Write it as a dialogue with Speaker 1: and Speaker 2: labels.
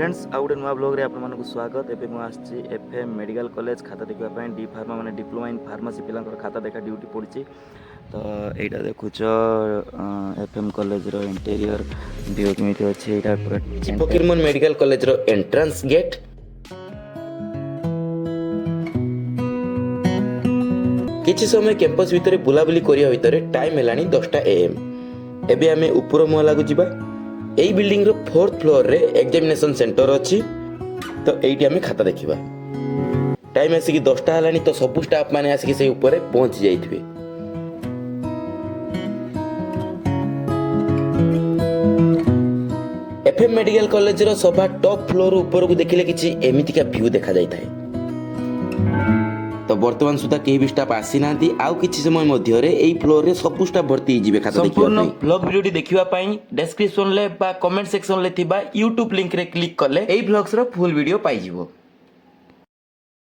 Speaker 1: Friends आउ गोटे नुआ ब्लॉग रे आपन स्वागत। एबे मु आछि एफएम मेडिकल कॉलेज खाता देखा डी फार्मा माने डिप्लोमा इन फार्मेसी पिलांकर खाता देखा ड्यूटी पड़ी। तो एटा देखुच एफएम कॉलेज रो इंटीरियर व्यू केमिति अछि। एटा पूरा
Speaker 2: फकीरमोहन मेडिकल कॉलेज रो एंट्रेंस गेट। किछि समय कैंपस भितर बुलाबुली करिया भितर टाइम हेलानी 10टा AM। एबे हमें ऊपर महला को जिबा। एई बिल्डिंग रो 4th फ्लोर रे एग्जामिनेशन सेंटर अछि। तो एइटी हमें खाता देखिबा। टाइम आसी कि 10टा हलानी तो सब स्टाफ माने आसी कि से ऊपर पहुंच जाइथिबे। एफएम मेडिकल कॉलेज रो सभा टॉप फ्लोर ऊपर को देखिले किछि एमिति का व्यू देखा जाय थाए। तो वर्तमान सुधा केही भी स्टाफ आसी नांती। आउ किछि समय मध्य रे एई फ्लोर रे सब स्टाफ भर्ती जिबे खाता देखिबा। संपूर्ण ब्लॉग वीडियो देखिबा पई डिस्क्रिप्शन ले बा कमेंट सेक्शन ले थिबा YouTube लिंक रे क्लिक करले एई ब्लॉग्स रो फुल वीडियो पाई जिवो।